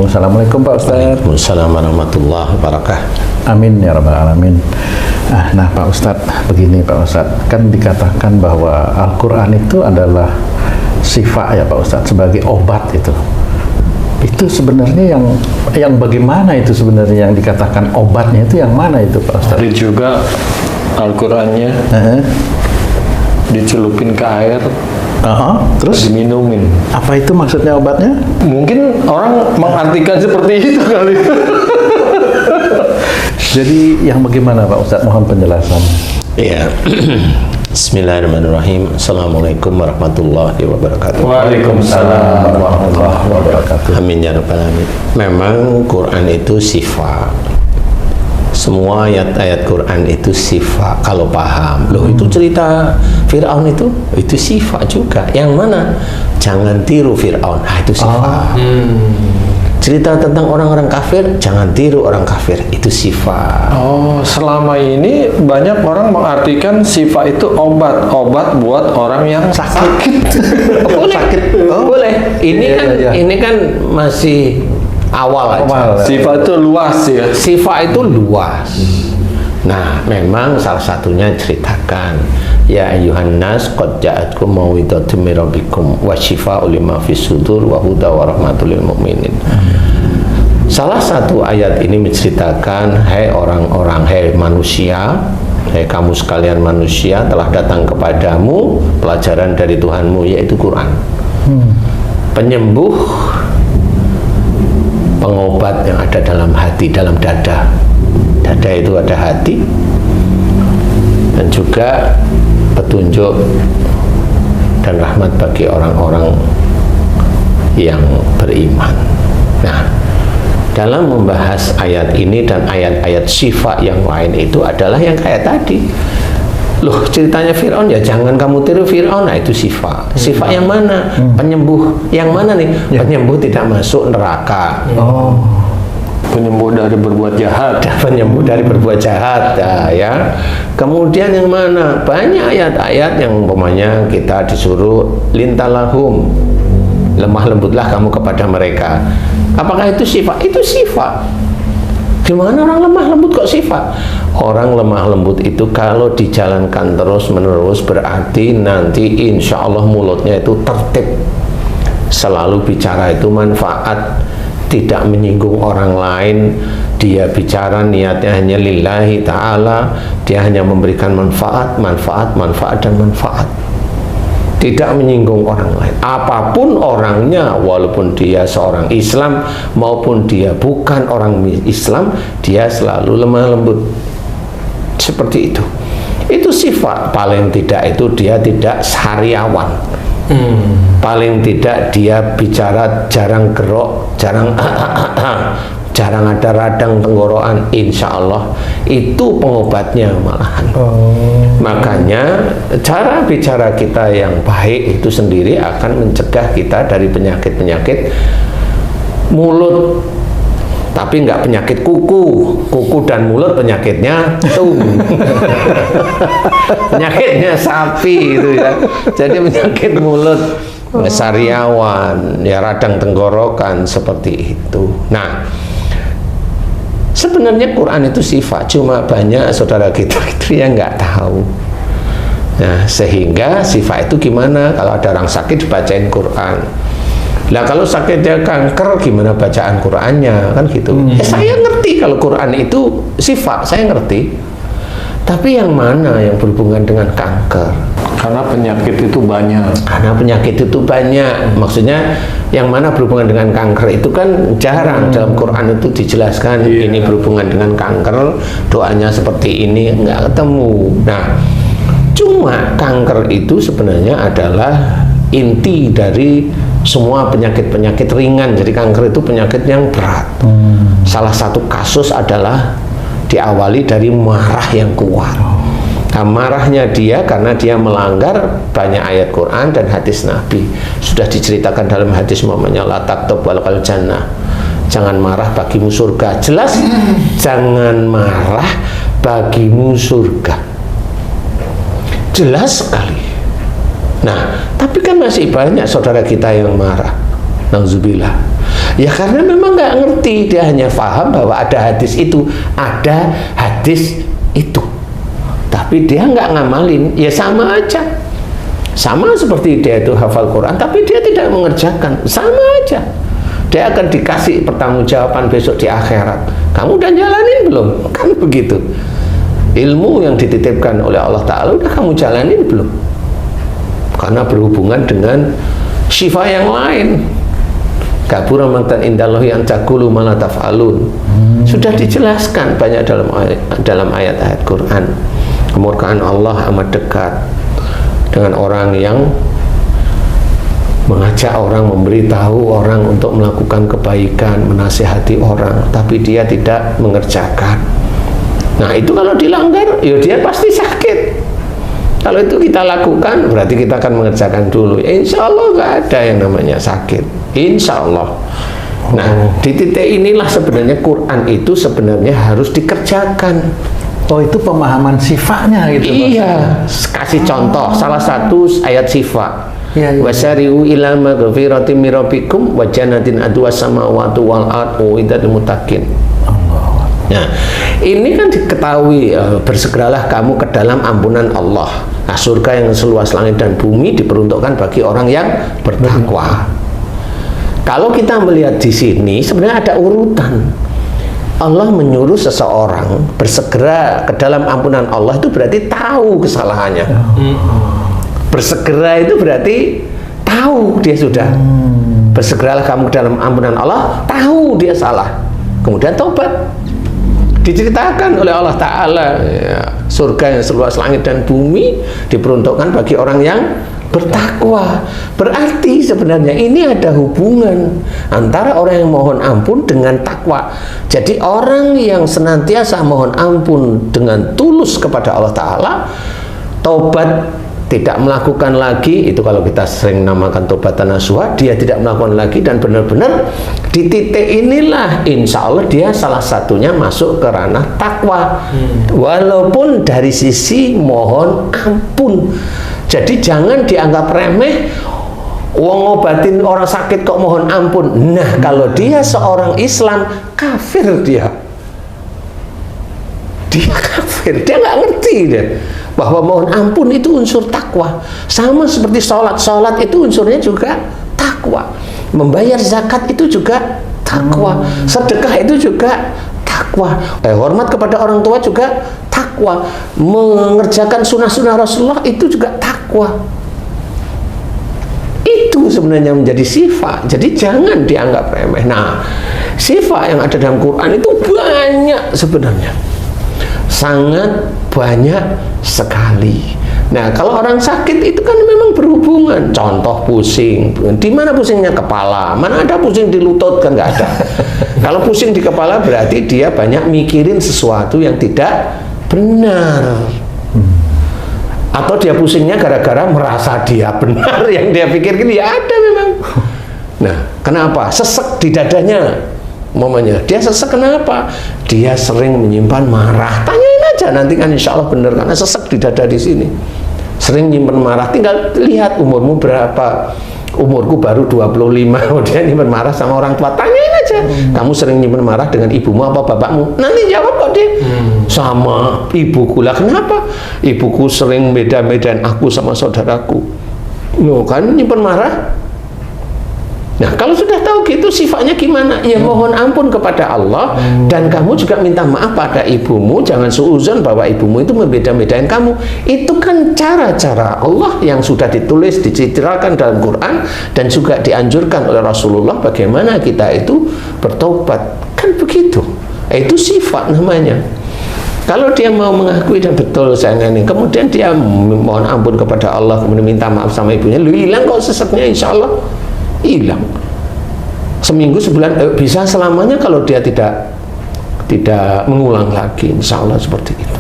Assalamualaikum Pak Ustadz. Waalaikumsalam warahmatullahi wabarakatuh. Amin ya rabbal alamin. Nah Pak Ustadz, begini Pak Ustadz, kan dikatakan bahwa Al-Quran itu adalah syifa ya Pak Ustadz, sebagai obat itu. Itu sebenarnya yang bagaimana itu sebenarnya yang dikatakan obatnya itu yang mana itu Pak Ustadz? Ada juga Al-Qurannya dicelupin ke air, terus diminumin. apa itu maksudnya obatnya? Mungkin orang mengartikan seperti itu kali. Jadi yang bagaimana Pak Ustadz? Mohon penjelasan. Ya. Bismillahirrahmanirrahim. Assalamualaikum warahmatullahi wabarakatuh. Waalaikumsalam warahmatullahi wabarakatuh. Amin ya rabbal alamin. Memang Quran itu sifat. Semua ayat-ayat Quran itu sifat. Kalau paham, loh itu cerita Fir'aun itu sifat juga. Yang mana? Jangan tiru Fir'aun. Itu sifat. Cerita tentang orang-orang kafir, jangan tiru orang kafir, itu sifat. Oh, selama ini banyak orang mengartikan sifat itu obat buat orang yang sakit. Boleh, boleh. Ini kan masih awal aja. Sifat itu luas ya. Sifat itu luas. Nah, memang salah satunya ceritakan, ya ayyuhan nas qad ja'atkum mau'izatun mir rabbikum wa syifaa'un lima fis sudur wa huda wa rahmatul lil mu'minin. Salah satu ayat ini menceritakan, hai orang-orang, hai manusia, hai kamu sekalian manusia, telah datang kepadamu pelajaran dari Tuhanmu, yaitu Quran. Penyembuh, pengobat yang ada dalam hati, dalam dada. Dada itu ada hati, dan juga petunjuk dan rahmat bagi orang-orang yang beriman. Nah, dalam membahas ayat ini dan ayat-ayat sifat yang lain itu adalah yang kayak tadi. Loh, ceritanya Fir'aun, ya jangan kamu tiru Fir'aun. Nah, itu sifat. Sifat yang mana? Penyembuh yang mana nih? Penyembuh tidak masuk neraka. Penyembuh dari berbuat jahat. Penyembuh dari berbuat jahat, ya. Kemudian yang mana? Banyak ayat-ayat yang umpamanya kita disuruh lintalahum, lemah lembutlah kamu kepada mereka. Apakah itu sifat? Itu sifat. Gimana orang lemah lembut kok sifat? Orang lemah lembut itu kalau dijalankan terus menerus berarti nanti insya Allah mulutnya itu tertib, selalu bicara itu manfaat, tidak menyinggung orang lain. Dia bicara niatnya hanya lillahi ta'ala, dia hanya memberikan manfaat, dan manfaat, tidak menyinggung orang lain. Apapun orangnya, walaupun dia seorang Islam maupun dia bukan orang Islam, dia selalu lemah lembut. Seperti itu. Itu sifat. Paling tidak itu dia tidak sariawan. Paling tidak dia bicara jarang gerok, jarang ada radang tenggorokan. Insya Allah itu pengobatnya malahan. Makanya cara bicara kita yang baik itu sendiri akan mencegah kita dari penyakit-penyakit mulut. Tapi nggak penyakit kuku dan mulut penyakitnya penyakitnya sapi itu ya. Jadi penyakit mulut, sariawan, ya radang tenggorokan, seperti itu. Nah, sebenarnya Quran itu sifat, cuma banyak saudara kita itu yang nggak tahu. Nah, sehingga sifat itu gimana? Kalau ada orang sakit dibacain Quran. Lah kalau sakitnya kanker gimana bacaan Qurannya, kan gitu. Saya ngerti kalau Quran itu sifat, saya ngerti. Tapi yang mana yang berhubungan dengan kanker? Karena penyakit itu banyak. Maksudnya yang mana berhubungan dengan kanker itu kan jarang. Dalam Quran itu dijelaskan ini berhubungan dengan kanker, doanya seperti ini, nggak ketemu. Nah, cuma kanker itu sebenarnya adalah inti dari semua penyakit-penyakit ringan. Jadi kanker itu penyakit yang berat. Salah satu kasus adalah diawali dari marah yang kuat. Nah, marahnya dia karena dia melanggar banyak ayat Quran dan hadis Nabi. Sudah diceritakan dalam hadis Muhammadnya, la taktub walakal jannah, jangan marah bagimu surga. Jelas jangan marah bagimu surga, jelas sekali. Nah, tapi kan masih banyak saudara kita yang marah. Nauzubillah. Ya karena memang nggak ngerti, dia hanya paham bahwa ada hadis itu, tapi dia nggak ngamalin. Ya sama aja, sama seperti dia itu hafal Quran tapi dia tidak mengerjakan, sama aja. Dia akan dikasih pertanggungjawaban besok di akhirat. Kamu udah jalanin belum? Kan begitu. Ilmu yang dititipkan oleh Allah Ta'ala udah kamu jalanin belum? Karena berhubungan dengan syifa yang lain. Kabura maqtan indallahi an taqulu ma la taf'alun. Sudah dijelaskan banyak dalam ayat-ayat Quran. Kemurkaan Allah amat dekat dengan orang yang mengajak orang, memberitahu orang untuk melakukan kebaikan, menasihati orang, tapi dia tidak mengerjakan. Nah itu kalau dilanggar, ya dia pasti sakit. Kalau itu kita lakukan, berarti kita akan mengerjakan dulu. Insya Allah nggak ada yang namanya sakit. Insya Allah. Nah di titik inilah sebenarnya Quran itu sebenarnya harus dikerjakan. Oh itu pemahaman sifatnya gitu. Iya, kasih contoh salah satu ayat sifat. Wasari'u ila maghfiratin min rabbikum wa jannatin adwa samawati wal ardh uiddatil muttaqin. Nah, ini kan diketahui, bersegeralah kamu ke dalam ampunan Allah. Nah, surga yang seluas langit dan bumi diperuntukkan bagi orang yang bertakwa. Kalau kita melihat di sini sebenarnya ada urutan. Allah menyuruh seseorang bersegera ke dalam ampunan Allah itu berarti tahu kesalahannya. Bersegera itu berarti tahu dia sudah. Bersegeralah kamu ke dalam ampunan Allah, tahu dia salah, kemudian taubat. Diceritakan oleh Allah Ta'ala, ya, surga yang seluas langit dan bumi diperuntukkan bagi orang yang bertakwa. Berarti sebenarnya ini ada hubungan antara orang yang mohon ampun dengan takwa. Jadi orang yang senantiasa mohon ampun dengan tulus kepada Allah Ta'ala, taubat, tidak melakukan lagi, itu kalau kita sering namakan tobatan nasuha, dia tidak melakukan lagi dan benar-benar di titik inilah insya Allah dia salah satunya masuk ke ranah takwa, walaupun dari sisi mohon ampun. Jadi jangan dianggap remeh, wong ngobatin orang sakit kok mohon ampun. Nah kalau dia seorang Islam, kafir dia kafir, dia nggak ngerti dia bahwa mohon ampun itu unsur takwa. Sama seperti sholat itu unsurnya juga takwa. Membayar zakat itu juga takwa. Sedekah itu juga takwa. Hormat kepada orang tua juga takwa. Mengerjakan sunnah-sunnah Rasulullah itu juga takwa. Itu sebenarnya menjadi sifat. Jadi jangan dianggap remeh. Nah, sifat yang ada dalam Quran itu banyak sebenarnya. Sangat banyak sekali. Nah, kalau orang sakit itu kan memang berhubungan. Contoh pusing, di mana pusingnya? Kepala. Mana ada pusing di lutut? Kan nggak ada. Kalau pusing di kepala berarti dia banyak mikirin sesuatu yang tidak benar. Atau dia pusingnya gara-gara merasa dia benar yang dia pikirkan. Ya ada memang. Nah, kenapa? Sesek di dadanya. Momennya dia sesek, kenapa? Dia sering menyimpan marah. Tanyain aja nanti kan insya Allah benar, karena sesek di dada di sini. Sering menyimpan marah. Tinggal lihat umurmu berapa. Umurku baru 25. Dia nyimpan marah sama orang tua. Tanyain aja. Kamu sering nyimpan marah dengan ibumu apa bapakmu? Nanti jawab kok dia. Sama ibuku lah. Kenapa? Ibuku sering beda-bedain aku sama saudaraku. Loh kan nyimpan marah. Nah, kalau sudah tahu gitu sifatnya gimana? Ya mohon ampun kepada Allah dan kamu juga minta maaf pada ibumu. Jangan suuzon bahwa ibumu itu membeda-bedain kamu. Itu kan cara-cara Allah yang sudah ditulis, diceritakan dalam Quran dan juga dianjurkan oleh Rasulullah bagaimana kita itu bertobat. Kan begitu. Itu sifat namanya. Kalau dia mau mengakui dan betul saya ini, kemudian dia mohon ampun kepada Allah, kemudian minta maaf sama ibunya, lu hilang kok seseknya, insya Allah hilang. Seminggu, sebulan, bisa selamanya kalau dia tidak mengulang lagi, insya Allah seperti itu.